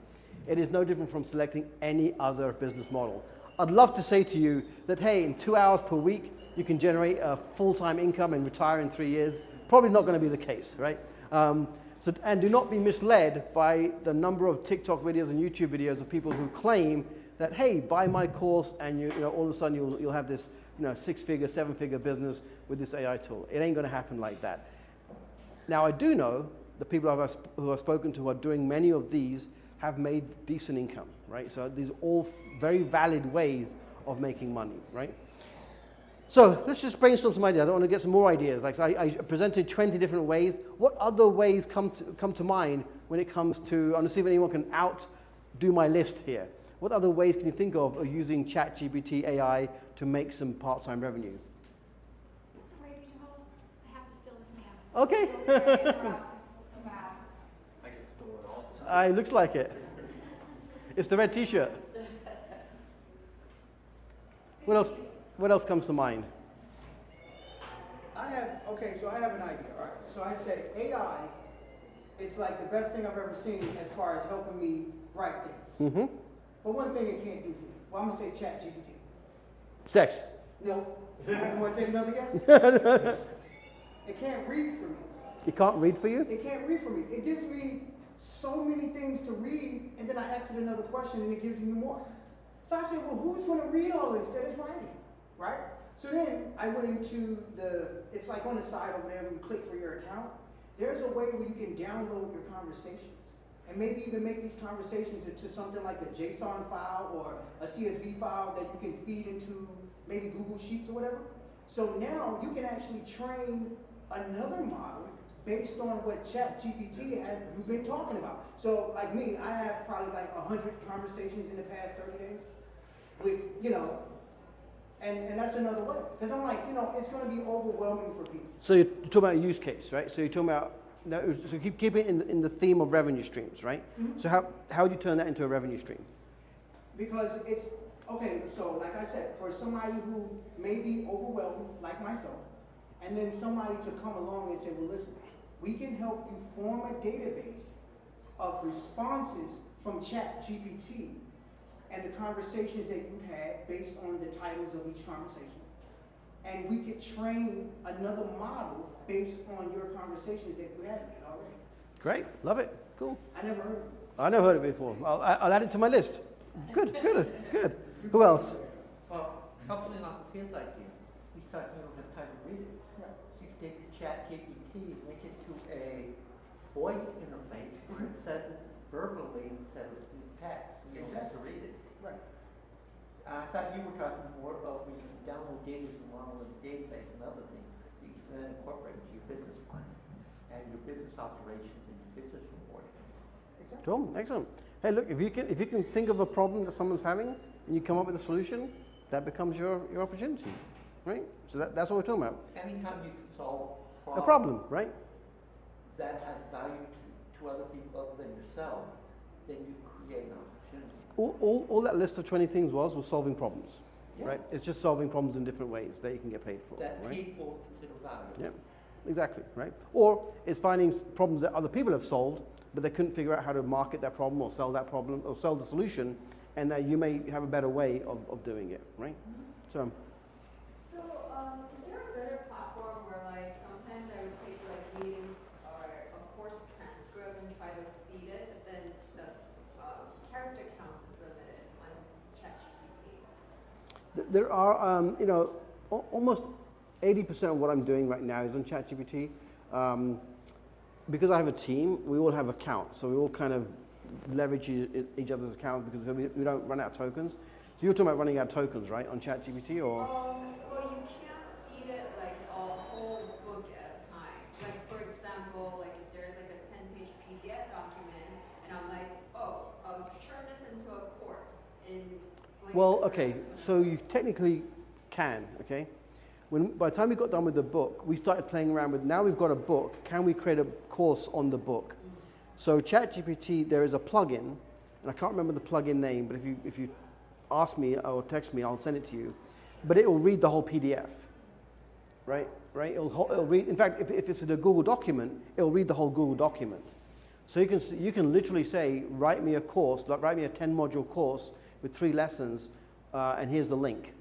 It is no different from selecting any other business model. I'd love to say to you that, hey, in 2 hours per week, you can generate a full-time income and retire in 3 years. Probably not going to be the case, right? And do not be misled by the number of TikTok videos and YouTube videos of people who claim that, hey, buy my course and you know all of a sudden you'll have this 6-figure, 7-figure business with this AI tool. It ain't going to happen like that. Now, I do know the people who I've spoken to who are doing many of these have made decent income, right? So these are all very valid ways of making money, right? So let's just brainstorm some ideas. I want to get some more ideas. Like I presented 20 different ways. What other ways come to mind when it comes to, I want to see if anyone can outdo my list here. What other ways can you think of using ChatGPT AI to make some part-time revenue? Sorry, Beejel, I have to steal this man. Okay. So sorry to interrupt. So bad. I get stolen all the time. It looks like it. It's the red t-shirt. What else? What else comes to mind? I have an idea, all right? So I say AI, it's like the best thing I've ever seen as far as helping me write things. Mm-hmm. But one thing it can't do for me, well, I'm gonna say ChatGPT. Sex. No. You wanna take another guess? It can't read for me. It can't read for you? It can't read for me. It gives me so many things to read, and then I ask it another question, and it gives me more. So I said, well, who's gonna read all this that is writing, right? So then I went into it's like on the side over there when you click for your account, there's a way where you can download your conversations and maybe even make these conversations into something like a JSON file or a CSV file that you can feed into maybe Google Sheets or whatever. So now you can actually train another model based on what ChatGPT you've been talking about. So like me, I have probably like 100 conversations in the past 30 days with, and that's another way. Because I'm like, it's going to be overwhelming for people. So you're talking about a use case, right? So you're talking about, so keep it in the theme of revenue streams, right? Mm-hmm. So how would you turn that into a revenue stream? Because it's, okay, so like I said, for somebody who may be overwhelmed, like myself, and then somebody to come along and say, well, listen, we can help you form a database of responses from ChatGPT and the conversations that you've had based on the titles of each conversation. And we could train another model based on your conversations that you had already. Great, love it, cool. I never heard of it. I never heard of it before. I'll add it to my list. Good. Who else? Well, coupling off of his idea, we thought you don't have time to read it. So you can take the ChatGPT and make it to a voice interface where it says it verbally instead of in text. You don't have to read it. Right. I thought you were talking more of when you can download data from along with a database and other things. You can then incorporate into your business plan and your business operations and your business reporting. Exactly. Cool, excellent. Hey, look, if you can think of a problem that someone's having and you come up with a solution, that becomes your opportunity, right? So that's what we're talking about. Anytime you can solve A problem, right? that has value to other people other than yourself, then you create an opportunity. All that list of 20 things was solving problems, Yeah. right? It's just solving problems in different ways that you can get paid for, That right? people consider valuable. Yeah, exactly, right? Or it's finding problems that other people have solved, but they couldn't figure out how to market that problem or sell that problem or sell the solution, and that you may have a better way of doing it, right? So, So, is there a better platform where, like, sometimes I would take, like, meeting or a course transcript and try to feed it, but then the character count is limited on ChatGPT? there are, almost 80% of what I'm doing right now is on ChatGPT. Because I have a team, we all have accounts, so we all kind of leverage each other's accounts because we don't run out of tokens. So you're talking about running out of tokens, right, on ChatGPT, or? Well, you can't feed it like a whole book at a time. Like, for example, like if there's like a 10-page PDF document, and I'm like, oh, I'll turn this into a course in. Like, Well, okay, so you technically can, okay? By the time we got done with the book, we started playing around with, now we've got a book, can we create a course on the book? So ChatGPT, there is a plugin, and I can't remember the plugin name, but if you ask me or text me, I'll send it to you. But it will read the whole PDF, right? It'll read, in fact, if it's in a Google document, it'll read the whole Google document. So you can literally say, write me a course, like write me a 10-module course with 3 lessons, and here's the link.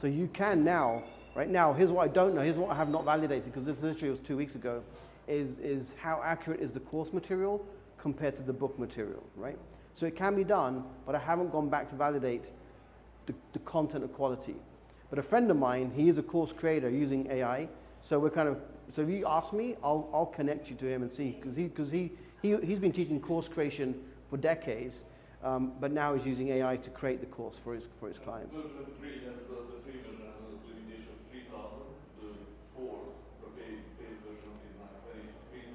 So you can now, right now, here's what I don't know, here's what I have not validated, because this literally was 2 weeks ago, is how accurate is the course material compared to the book material, right? So it can be done, but I haven't gone back to validate the content and quality. But a friend of mine, he is a course creator using AI, so so if you ask me, I'll connect you to him and see, because he's been teaching course creation for decades, but now he's using AI to create the course for his clients. The free version has a limitation of 3,000 4, the paid version is like very $3,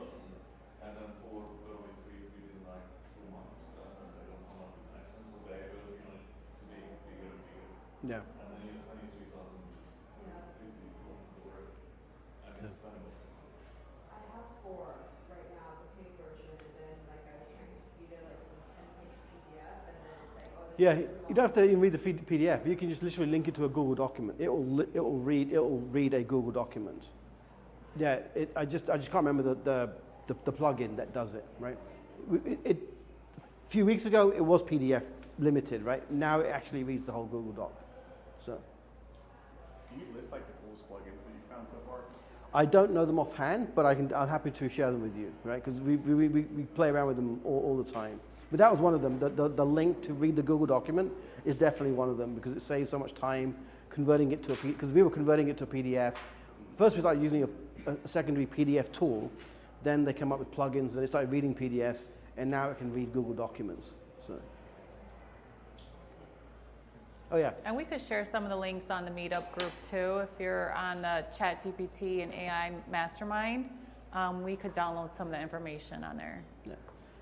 and then 4 will be free within like 2 months. They don't come up with access, so they will to be bigger and bigger. Yeah. And then you have 23,000 Yeah. people on the web, and it's $20 a month. I have 4 right now, the paid version, and then like I was trying to read it like some 10-page PDF, and then it's like, oh, this Yeah, is too you don't have to long. even read the PDF. You can just literally link it to a Google document. It will read a Google document. Yeah, I just can't remember the plugin that does it, right? A few weeks ago it was PDF limited, right? Now it actually reads the whole Google Doc. So Can you list like the coolest plugins that you found so far? I don't know them offhand, but I'm happy to share them with you, right? Because we play around with them all the time. But that was one of them. The link to read the Google document is definitely one of them because it saves so much time converting it to because we were converting it to a PDF. First we started using a secondary PDF tool, then they come up with plugins, then they started reading PDFs, and now it can read Google documents. So, oh yeah. And we could share some of the links on the meetup group too. If you're on the ChatGPT and AI Mastermind, we could download some of the information on there. Yeah.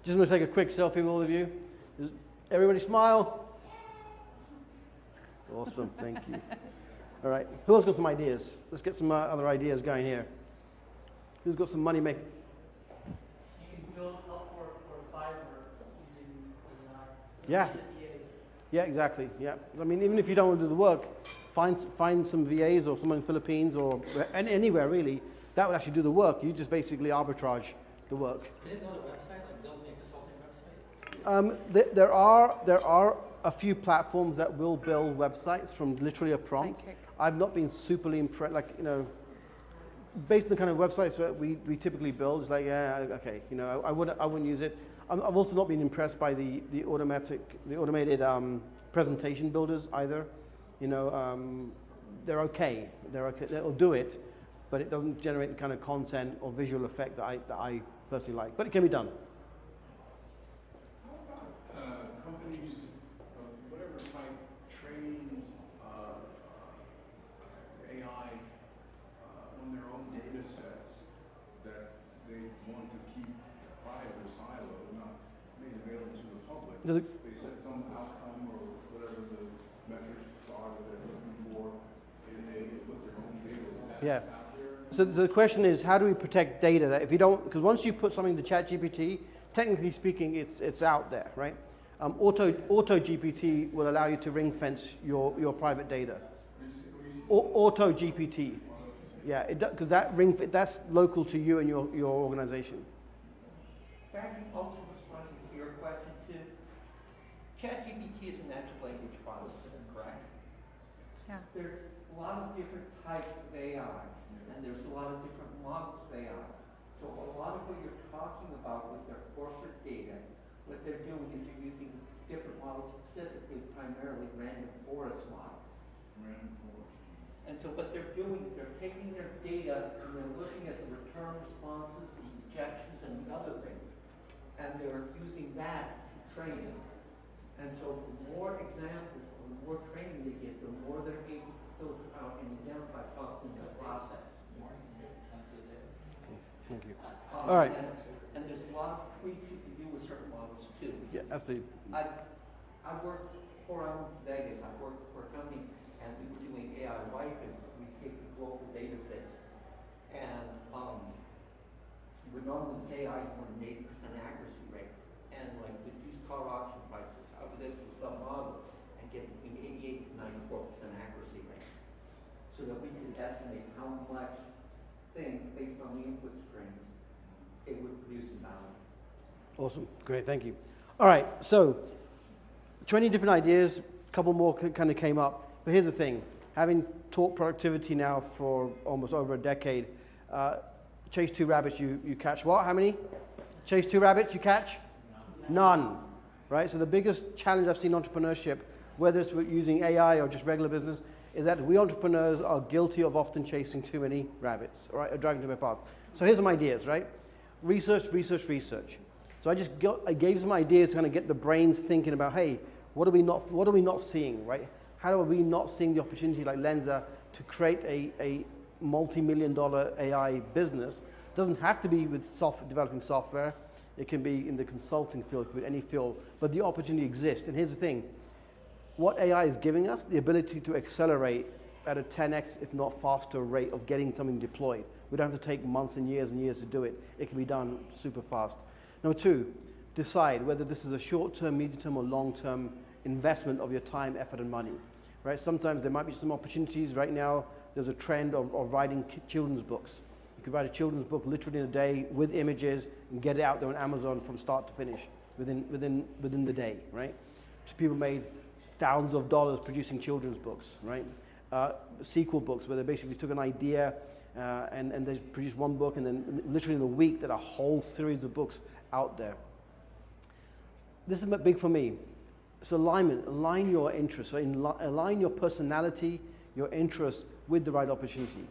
Just want to take a quick selfie with all of you. Everybody smile. Awesome, thank you. All right, who else got some ideas? Let's get some other ideas going here. Who's got some money making? You can build Upwork or Fiverr using AI. Yeah. Yeah, exactly. Yeah. I mean, even if you don't want to do the work, find some VAs or someone in the Philippines or anywhere really that would actually do the work. You just basically arbitrage the work. Can it build a website, like build me a consulting website? There are a few platforms that will build websites from literally a prompt. Sidekick. I've not been superly impressed, like, you know, based on the kind of websites that we typically build, it's like, yeah, okay, you know, I wouldn't use it. I've also not been impressed by the automated presentation builders either. You know, they're okay. They'll do it, but it doesn't generate the kind of content or visual effect that I personally like. But it can be done. How about companies, whatever type, train AI on their own data sets that they want to keep private or siloed, not made available to the public? They set some outcome or whatever the metrics are that they're looking for, and they put their own data. Is that Yeah. out there? So the question is, how do we protect data that if you don't, because once you put something to ChatGPT, technically speaking, it's out there, right? Auto GPT will allow you to ring fence your private data. Auto GPT, yeah, because that's local to you and your organization. Backing also responding to your question too, ChatGPT is a natural language processor, correct? Yeah. There's a lot of different types of AI, and there's a lot of different models of AI. So a lot of what you're talking about with their corporate data, what they're doing is they're using different models, specifically primarily random forest models. Random forest. And so what they're doing is they're taking their data and they're looking at the return responses, the injections, and the other things, and they're using that to train it. And so the more examples, the more training they get, the more they're able to filter out and identify bugs in the process. Thank you. All right. And there's a lot of tweaks you can do with certain models too. Yeah, absolutely. I worked before I moved to Vegas. I worked for a company, and we were doing AI wiping. We take the global data sets, and we normally pay AI more than 80% accuracy rate. And like with used car auction prices, I was able to some model and get between 88 to 94% accuracy rate, so that we could estimate how much things based on the input stream it would produce in value. Awesome, great, thank you. All right, so 20 different ideas, a couple more kind of came up, but here's the thing, having taught productivity now for almost over a decade, chase 2 rabbits, you catch what? How many? Chase 2 rabbits, you catch? None, right? So the biggest challenge I've seen in entrepreneurship, whether it's using AI or just regular business, is that we entrepreneurs are guilty of often chasing too many rabbits, right, or dragging to their path. So here's some ideas, right? Research. So I gave some ideas to kind of get the brains thinking about, hey, what are we not seeing, right? How are we not seeing the opportunity like Lenza to create multi-million-dollar AI business. Doesn't have to be with developing software. It can be in the consulting field, with any field, but the opportunity exists. And here's the thing, what AI is giving us, the ability to accelerate at a 10x, if not faster rate of getting something deployed. We don't have to take months and years to do it. It can be done super fast. Number two, decide whether this is a short-term, medium-term, or long-term investment of your time, effort, and money. Right? Sometimes there might be some opportunities. Right now, there's a trend of writing children's books. You could write a children's book literally in a day with images and get it out there on Amazon from start to finish within the day, right? So people made thousands of dollars producing children's books, right? Sequel books, where they basically took an idea and they produced one book, and then literally in a week, there are a whole series of books out there. This is big for me. It's alignment. Align your interests. So align your personality, your interests with the right opportunity.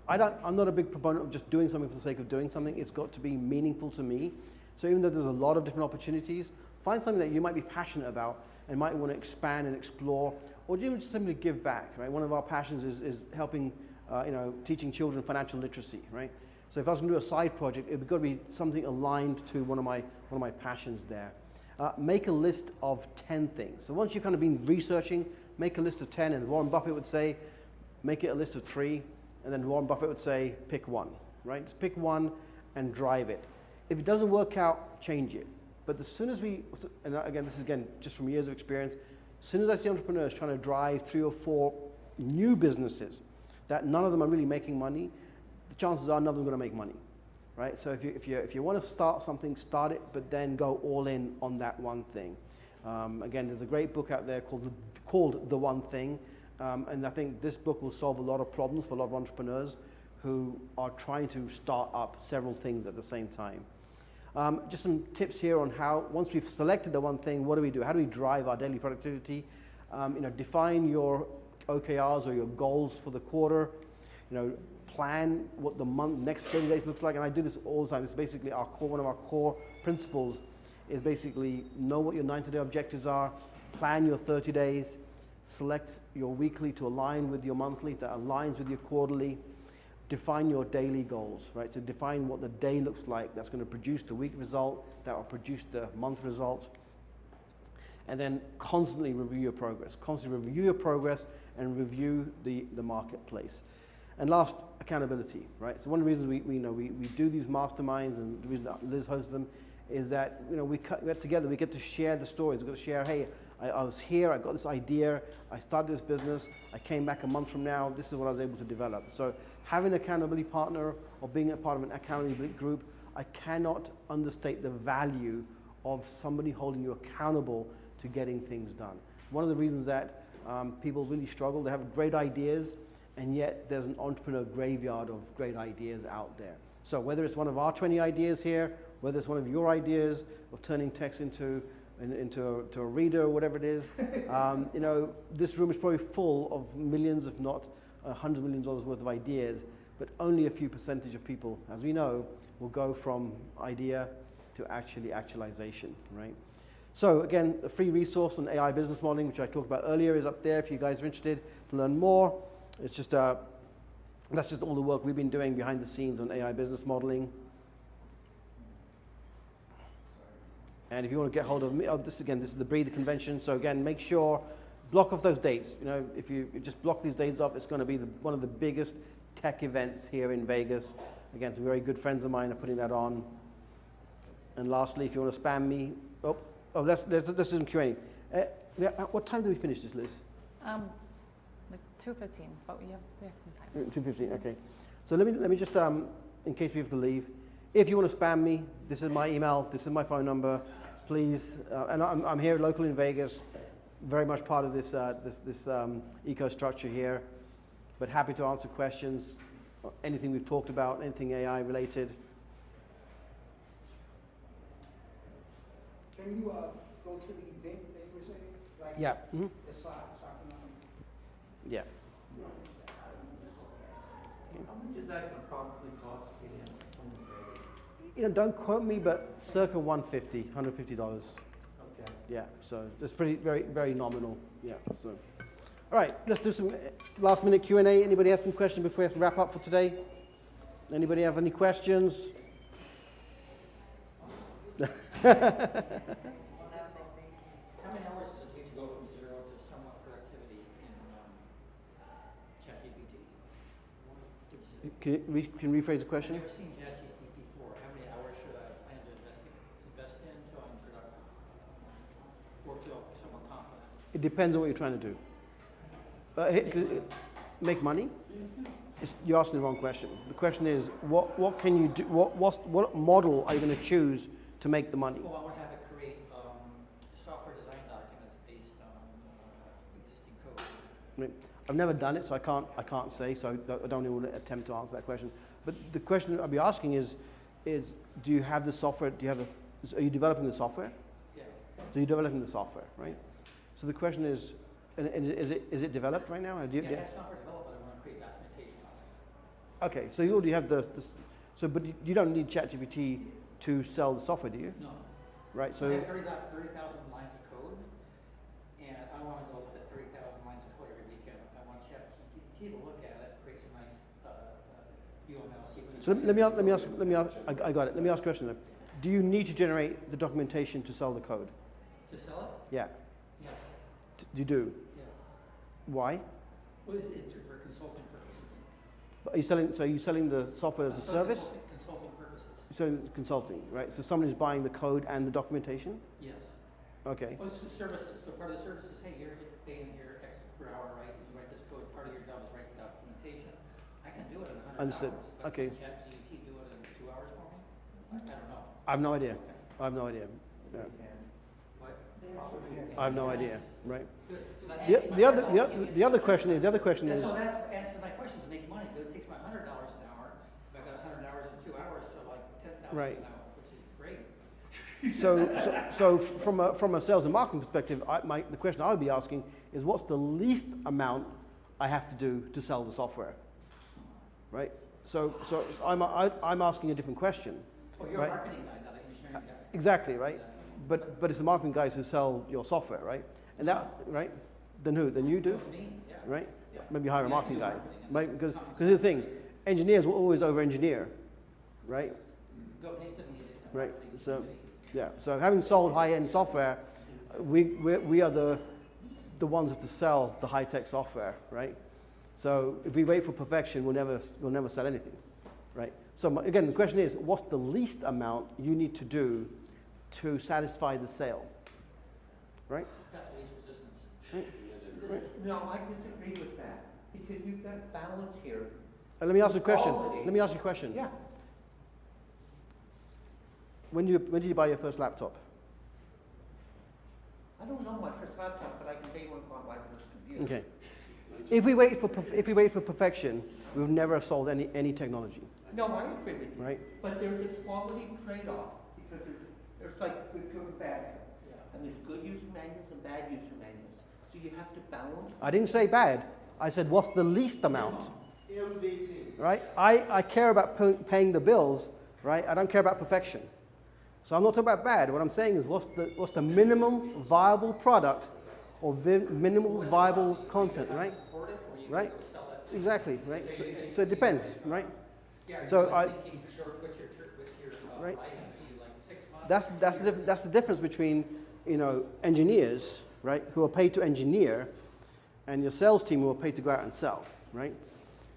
I'm not a big proponent of just doing something for the sake of doing something. It's got to be meaningful to me. So even though there's a lot of different opportunities, find something that you might be passionate about and might want to expand and explore, or even just simply give back, right? One of our passions is helping, teaching children financial literacy, right? So if I was going to do a side project, it would got to be something aligned to one of my passions there. Make a list of 10 things. So once you've kind of been researching, make a list of 10, and Warren Buffett would say, make it a list of 3, and then Warren Buffett would say, pick one, right? Just pick one and drive it. If it doesn't work out, change it. But as soon as and again, this is just from years of experience, as soon as I see entrepreneurs trying to drive 3 or 4 new businesses that none of them are really making money, the chances are none of them are going to make money, right? So if you want to start something, start it, but then go all in on that one thing. Again, there's a great book out there called The One Thing, and I think this book will solve a lot of problems for a lot of entrepreneurs who are trying to start up several things at the same time. Just some tips here on how, once we've selected the one thing, what do we do? How do we drive our daily productivity? Define your OKRs or your goals for the quarter. Plan what the next 30 days looks like. And I do this all the time. This is basically one of our core principles is basically know what your 90-day objectives are, plan your 30 days, select your weekly to align with your monthly, that aligns with your quarterly. Define your daily goals, right? So define what the day looks like that's going to produce the week result, that will produce the month result. And then constantly review your progress. Constantly review your progress and review the marketplace. And last, accountability, right? So one of the reasons we do these masterminds, and the reason that Liz hosts them is that we get together, we get to share the stories. We get to share, hey, I was here, I got this idea, I started this business, I came back a month from now, this is what I was able to develop. So having an accountability partner or being a part of an accountability group, I cannot understate the value of somebody holding you accountable to getting things done. One of the reasons that people really struggle, they have great ideas, and yet there's an entrepreneur graveyard of great ideas out there. So whether it's one of our 20 ideas here, whether it's one of your ideas of turning text into a reader or whatever it is, this room is probably full of millions, if not hundreds of millions of dollars worth of ideas, but only a few percentage of people, as we know, will go from idea to actualization, right? So again, a free resource on AI business modeling, which I talked about earlier, is up there if you guys are interested to learn more. It's just, that's just all the work we've been doing behind the scenes on AI business modeling. And if you want to get hold of me, this is the Breathe Convention. So again, make sure, block off those dates. If you just block these dates off, it's going to be one of the biggest tech events here in Vegas. Again, some very good friends of mine are putting that on. And lastly, if you want to spam me, let's do some Q&A. What time do we finish this, Liz? Like 2:15, but we have some time. 2:15, okay. So let me just, in case we have to leave, if you want to spam me, this is my email, this is my phone number, please. And I'm here locally in Vegas, very much part of this eco-structure here, but happy to answer questions, anything we've talked about, anything AI related. Can you go to the event that you were saying? Like Yeah. Mm-hmm. the slide, Yeah. How much is that going to probably cost to get in from Vegas? Don't quote me, but circa $150. Okay. Yeah, so it's pretty, very, very nominal. Yeah, so. All right, let's do some last minute Q&A. Anybody have some questions before we have to wrap up for today? Anybody have any questions? How many hours does it take to go from 0 to somewhat productivity in ChatGPT? Can you rephrase the question? I've never seen ChatGPT before. How many hours should I plan to invest in until I'm productive? Or feel somewhat confident? It depends on what you're trying to do. Make money? You're asking the wrong question. The question is, what can you do? What model are you going to choose to make the money? Well, I would have it create software design documents based on existing code. I've never done it, so I can't say. So I don't even want to attempt to answer that question. But the question I'll be asking is, do you have the software? Are you developing the software? Yeah. So you're developing the software, right? So the question is, is it developed right now? I have software developed, but I want to create documentation on it. Okay, so you already have but you don't need ChatGPT to sell the software, do you? No. Right. So I have 30,000 lines of code, and I don't want to go look at 30,000 lines of code every weekend. I want ChatGPT to look at it, create some nice UML sequence. So let me ask. I got it. Let me ask a question then. Do you need to generate the documentation to sell the code? To sell it? Yeah. Yes. You do. Yeah. Why? What is it for consulting purposes? Are you selling the software as a service? Consulting purposes. You're selling consulting, right? So somebody's buying the code and the documentation? Yes. Okay. Oh, so services. So part of the service is, hey, you're paying your X per hour, right? You write this code. Part of your job is write the documentation. I can do it in 100 Understood. hours. But Okay. Can ChatGPT do it in 2 hours for me? I don't know. I have no idea. I have no idea. Yeah. What? I have no idea. Right. Good. So that The, answers my the other question. the other question is So that's answers my question. To make money, it takes me $100 an hour. If I got 100 hours in 2 hours, so like 10,000 Right. an hour, which is great. So from a sales and marketing perspective, the question I would be asking is, what's the least amount I have to do to sell the software? Right. So I'm asking a different question. Oh, you're right? a marketing guy, not an engineering guy. Exactly, right? But it's the marketing guys who sell your software, right? And that, right? Then who? Then you do, It's me, yeah. right? Yeah. Maybe hire a Yeah, marketing do guy, marketing, right? and Because that's here's the thing, engineers will always over-engineer, right? Bill Gates didn't need it. Right. Marketing So didn't need it. yeah. So having sold high-end software, we are the ones to sell the high-tech software, right? So if we wait for perfection, we'll never sell anything, right? So again, the question is, what's the least amount you need to do to satisfy the sale, right? Got the least resistance. Right. No, I disagree with that, because you've got balance here. Let me ask you a question. Quality. Let me ask you a question. Yeah. When did you buy your first laptop? I don't know my first laptop, but I can tell you when I bought my first computer. Okay. If we wait for perfection, we will never have sold any technology, No, I agree with you. right? But there's this quality trade-off, because there's like good and bad. Yeah. And there's good user manuals and bad user manuals. So you have to balance. I didn't say bad. I said, what's the least amount, MVP. right? I care about paying the bills, right? I don't care about perfection. So I'm not talking about bad. What I'm saying is, what's the minimum viable product or minimal viable content, right? Support it, or you Right? can sell it. Exactly, right? So it depends, right? Yeah, So you're I- thinking short, what's your Right. horizon, maybe like 6 months? That's the difference between, engineers, right, who are paid to engineer, and your sales team who are paid to go out and sell, right?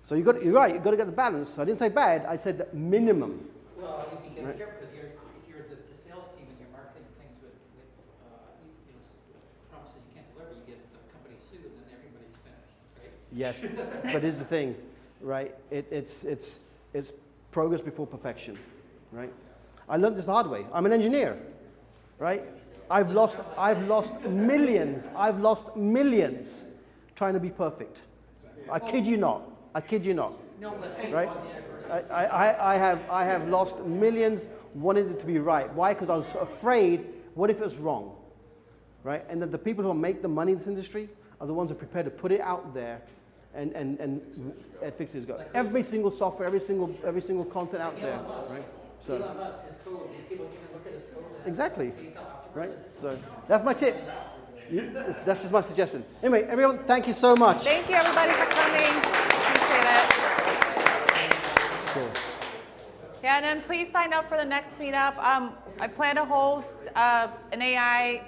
So you're right. You've got to get the balance. I didn't say bad. I said that minimum. Well, you can get Right. careful, because if you're the sales team and you're marketing things with promises you can't deliver, you get the company sued, and then everybody's finished, right? Yes, but here's the thing, right? It's progress before perfection, right? I learned this the hard way. I'm an engineer, right? I've lost millions. I've lost millions trying to be perfect. I kid you not. No, let's say Right? on the adverse. I have lost millions wanting it to be right. Why? Because I was afraid, what if it's wrong? Right? And that the people who make the money in this industry are the ones who are prepared to put it out there and fix it as go. Every single software, every single content out there. Right? So Elon Musk, his code, people can look at his code. And exactly. PayPal afterwards, Right? and this is So that's my tip. That's just my suggestion. Anyway, everyone, thank you so much. Thank you, everybody, for coming. Appreciate it. Cool. Yeah, and then please sign up for the next meetup. I plan to host an AI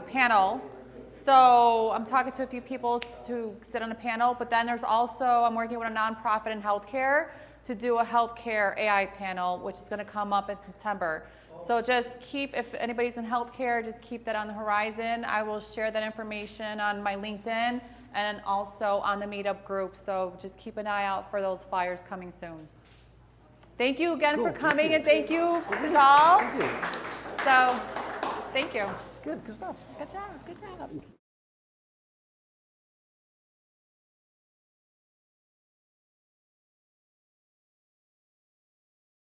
panel. So I'm talking to a few people to sit on a panel, but then there's also, I'm working with a nonprofit in healthcare to do a healthcare AI panel, which is going to come up in September. So just keep, if anybody's in healthcare, just keep that on the horizon. I will share that information on my LinkedIn and also on the meetup group. So just keep an eye out for those flyers coming soon. Thank you again for coming, and thank you, Beejel. Thank you. So, thank you. Good stuff. Good job.